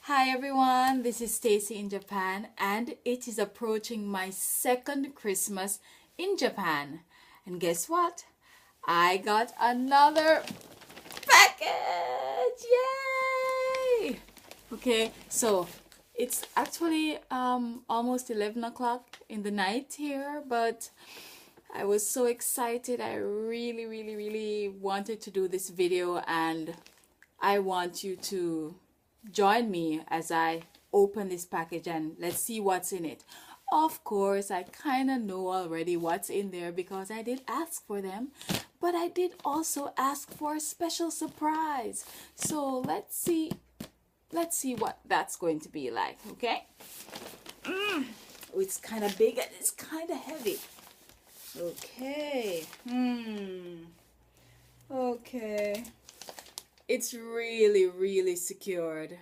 Hi everyone, this is Stacy in Japan, and it is approaching my second Christmas in Japan. And guess what? I got another package! Yay! Okay, so it's actually almost 11 o'clock in the night here, but I was so excited. I really wanted to do this video, and I want you to join me as I open this package and let's see what's in it. Of course, I kind of know already what's in there because I did ask for them, but I did also ask for a special surprise. So let's see what that's going to be like, okay? Oh, it's kind of big and it's kind of heavy. Okay. Okay. It's really secured.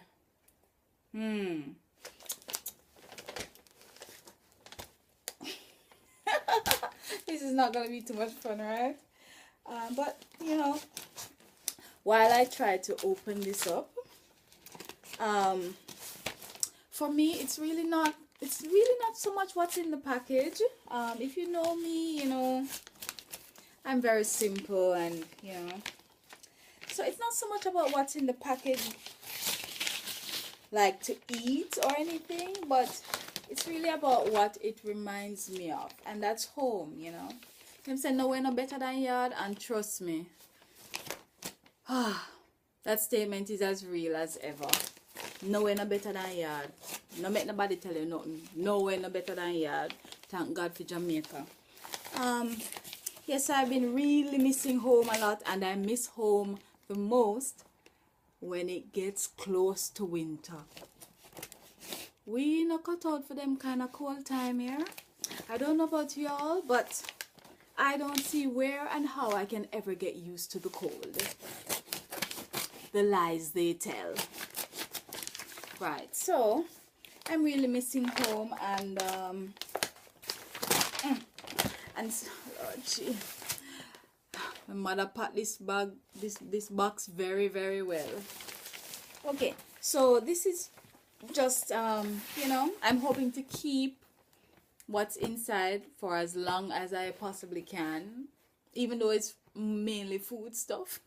This is not gonna be too much fun, right? But you know, while I try to open this up, for me it's really not so much what's in the package. If you know me, you know I'm very simple, and you know, so it's not so much about what's in the package, like to eat or anything, but it's really about what it reminds me of, and that's home, you know. Them say nowhere no better than yard, and trust me, that statement is as real as ever. Nowhere no better than yard. No make nobody tell you nothing. Nowhere no better than yard. Thank God for Jamaica. Yes, I've been really missing home a lot, and I miss home the most when it gets close to winter. We not cut out for them kind of cold time here. I don't know about y'all, but I don't see where and how I can ever get used to the cold. The lies they tell. Right, so I'm really missing home, and oh gee, my mother packed this box very well. Okay, so this is just you know, I'm hoping to keep what's inside for as long as I possibly can, even though it's mainly food stuff.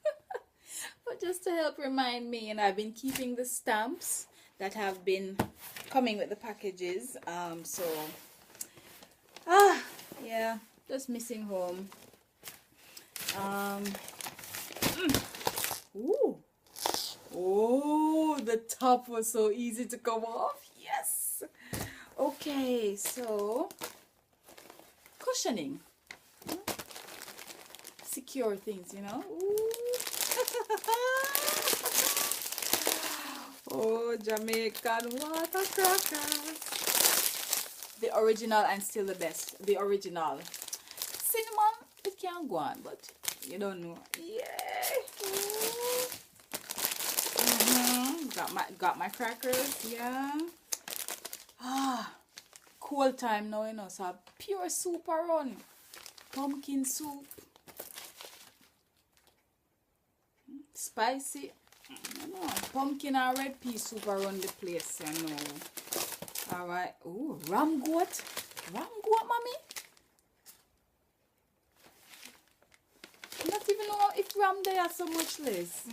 But just to help remind me, and I've been keeping the stamps that have been coming with the packages. So yeah, just missing home. Ooh. Oh, the top was so easy to come off. Yes. Okay, so cushioning. Secure things, you know. Ooh. Oh, Jamaican water crackers. The original and still the best. The original. Cinnamon, it can go on, but you don't know. Yay! Got my crackers, yeah. Cold time now, you know, so pure soup around. Pumpkin soup. Spicy. I know. Pumpkin and red pea soup around the place, I know. Alright. Oh, ram goat. Ram goat, mommy. Not even know if ram there are so much less.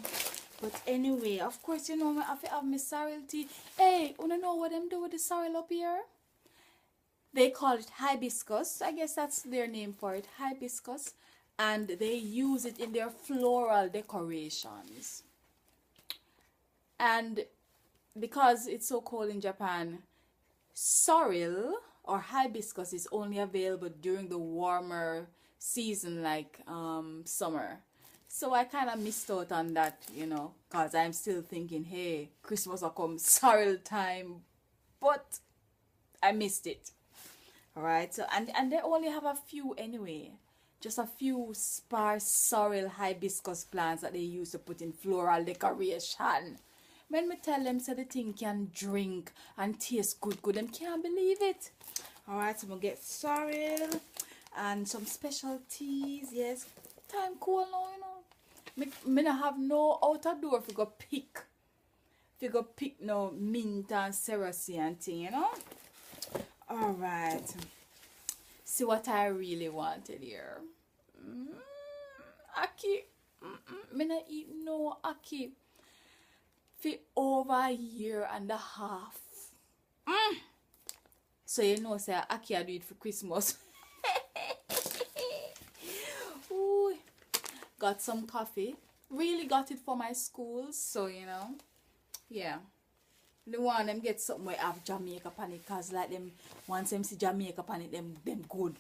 But anyway, of course, you know, I have my sorrel tea. Hey, you know what them do with the sorrel up here? They call it hibiscus. I guess that's their name for it, hibiscus. And they use it in their floral decorations. And because it's so cold in Japan, sorrel or hibiscus is only available during the warmer season, like summer. So I kind of missed out on that, you know, because I'm still thinking, hey, Christmas will come, sorrel time, but I missed it. Alright, so and they only have a few anyway, just a few sparse sorrel hibiscus plants that they use to put in floral decoration. When we tell them so the thing can drink and taste good, them can't believe it. Alright, so we'll get sorrel and some special teas. Yes, time cool now, you know. Me not have no outer door if we go pick figure pick no mint and cerasee and thing, you know. Alright. See what I really wanted here. Aki. Me not eat no aki for over a year and a half. So you know, say aki I do it for Christmas. Ooh. Got some coffee. Really got it for my schools, so you know, yeah. The one them get something where have Jamaica on it, cause like them once them see Jamaica on it, them good.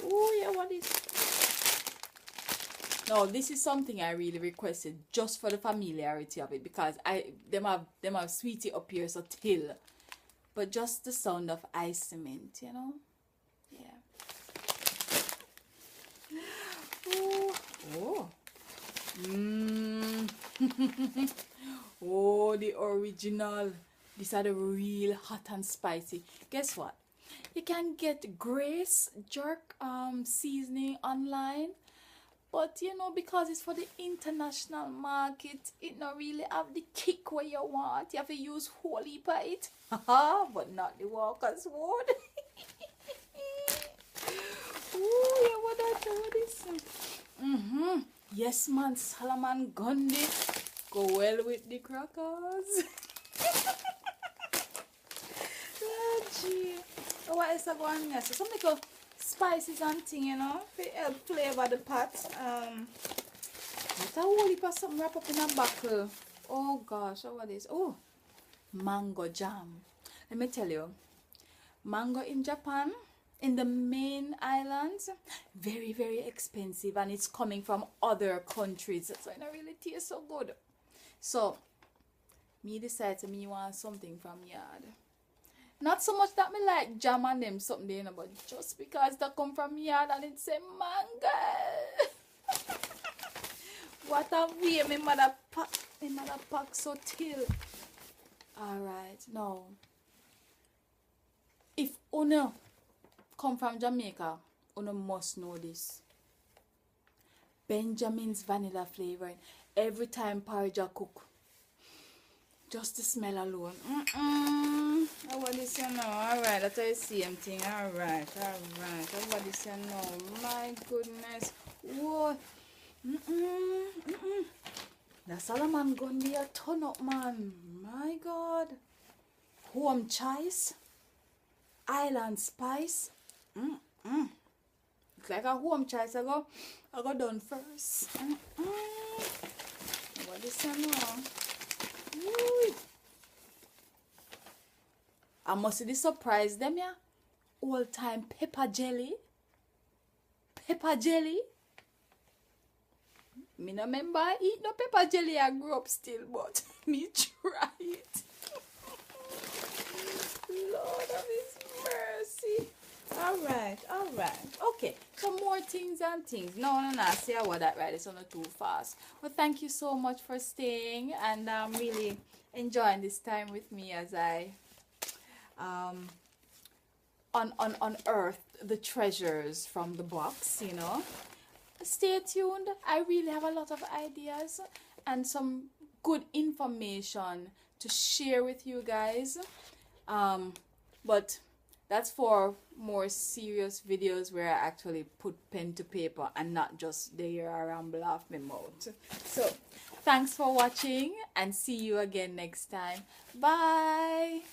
Oh yeah, what is? No, this is something I really requested just for the familiarity of it, because them have sweetie up here so till, but just the sound of ice cement, you know, yeah. Oh. Oh, the original. These are the real hot and spicy. Guess what? You can get Grace jerk seasoning online, but you know, because it's for the international market, it not really have the kick where you want. You have to use whole heap of it. But not the Walker's wood. Oh yeah, what is? Yes man, Solomon Gundy. Go well with the crackers. Oh gee. Oh, what else I go on here? So some little spices and thing, you know, to help flavor the pot. What a whole heap of something wrap up in a buckle. Oh gosh, what is? Oh, mango jam. Let me tell you, mango in Japan, in the main islands, very, very expensive, and it's coming from other countries, so it don't really taste so good. So me decide to me want something from yard. Not so much that me like jam and them something, you know, but just because that come from yard and it's a mango. What a way my mother pack so till. Alright, now if uno come from Jamaica, uno must know this. Benjamin's vanilla flavoring. Every time porridge I cook, just the smell alone. Oh, what is you know? Alright, that's the same thing. Alright. Oh, what is you know? My goodness. Whoa. That's Solomon gonna be a ton up, man. My God. Home choice. Island spice. It's like a home choice. I go done first. What is you know? Woo. I must be surprised them, yeah. All time pepper jelly. Me no remember I eat no pepper jelly. I grew up still, but me try it. Lord of His mercy. Alright. Okay, so more things and things. No, see what that right, it's not too fast. But thank you so much for staying, and I'm really enjoying this time with me as I unearth the treasures from the box, you know. Stay tuned. I really have a lot of ideas and some good information to share with you guys. But that's for more serious videos where I actually put pen to paper and not just there ramble off my mouth. So thanks for watching, and see you again next time. Bye.